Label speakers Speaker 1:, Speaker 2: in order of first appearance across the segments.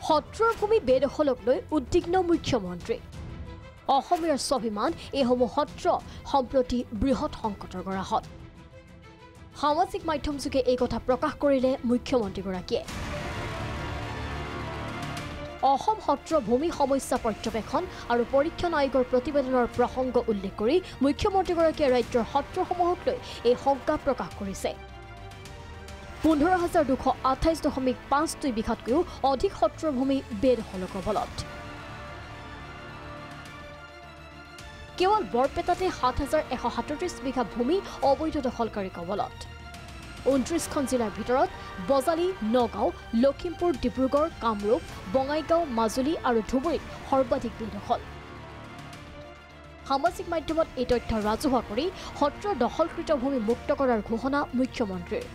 Speaker 1: সত্ৰৰ ভূমি বেদখলক লৈ উদ্বিগ্ন মুখ্যমন্ত্ৰী অসমীয়াৰ স্বাভিমান এইসমূহ সত্ৰ সম্প্ৰতি বৃহৎ সংকটৰ গৰাহত সামাজিক মাধ্যমযোগে এই কথা প্ৰকাশ কৰিলে মুখ্যমন্ত্ৰীগৰাকীয়ে অসম সত্ৰ ভূমি সমস্যা পৰ্যবেক্ষণ আৰু পৰীক্ষণ আয়োগৰ প্ৰতিবেদনৰ প্ৰসংগ উল্লেখ কৰি মুখ্যমন্ত্ৰীগৰাকীয়ে ৰাজ্যৰ সত্ৰসমূহক লৈ এই শংকা প্ৰকাশ কৰিছে 15,228.52 বিঘাতকৈও অধিক সত্ৰৰ ভূমি বেদখলৰ কবলত কেৱল বৰপেটাতে 7,137 বিঘা ভূমি অবৈধ দখলকাৰী কবলত 29খন জিলাৰ ভিতৰত বজালী নগাঁও লখিমপুৰ ডিব্ৰুগড় কামৰূপ বঙাইগাঁও মাজুলী আৰু ধুবুৰীত সৰ্বাধিক বেদখল সামাজিক মাধ্যমত এই তথ্য ৰাজহুৱা কৰি সত্ৰৰ দখলকৃত ভূমি মুক্ত কৰাৰ ঘোষণা মুখ্যমন্ত্ৰীৰ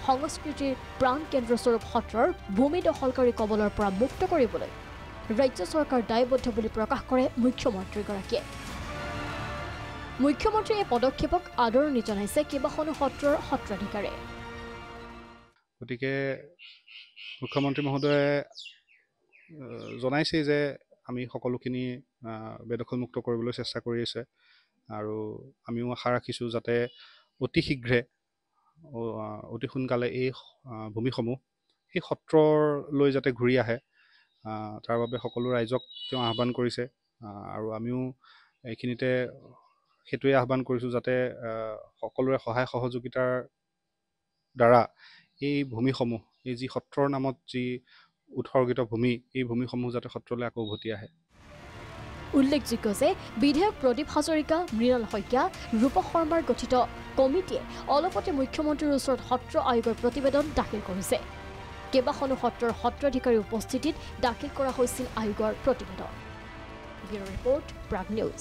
Speaker 1: সংস্কৃতিৰ প্ৰাণ কেন্দ্ৰস্বৰূপ সত্ৰৰ ভূমি দখলকাৰী কবলৰ পৰা মুক্ত কৰিবলৈ ৰাজ্য চৰকাৰ দায়বদ্ধ বুলি প্ৰকাশ কৰে মুখ্যমন্ত্ৰীগৰাকীয়ে মুখ্যমন্ত্ৰীয়ে এই পদক্ষেপক আদৰণি জনাইছে কেইবাখনো সত্ৰৰ সত্ৰাধিকাৰে
Speaker 2: গতিকে মুখ্যমন্ত্ৰী মহোদয়ে জনাইছে যে আমি সকলোখিনি বেদখলমুক্ত কৰিবলৈ চেষ্টা কৰি আছে আৰু আমিও আশা ৰাখিছোঁ যাতে অতি শীঘ্ৰে অতি সোনকালে এই ভূমিসমূহ এই সত্ৰলৈ যাতে ঘূৰি আহে তাৰ বাবে সকলো ৰাইজক তেওঁ আহ্বান কৰিছে আৰু আমিও এইখিনিতে সেইটোৱে আহ্বান কৰিছোঁ যাতে সকলোৰে সহায় সহযোগিতাৰ দ্বাৰা এই ভূমিসমূহ এই যি সত্ৰৰ নামত যি উৎসৰ্গিত ভূমি এই ভূমিসমূহ যাতে সত্ৰলৈ আকৌ উভতি আহে
Speaker 1: উল্লেখযোগ্য যে বিধায়ক প্ৰদীপ হাজৰিকা মৃণাল শইকীয়া ৰূপক শৰ্মাৰ গঠিত কমিটিয়ে অলপতে মুখ্যমন্ত্ৰীৰ ওচৰত সত্ৰ আয়োগৰ প্ৰতিবেদন দাখিল কৰিছে কেইবাখনো সত্ৰৰ সত্ৰাধিকাৰীৰ উপস্থিতিত দাখিল কৰা হৈছিল আয়োগৰ প্ৰতিবেদন ব্যুৰ ৰিপৰ্ট প্ৰাগ নিউজ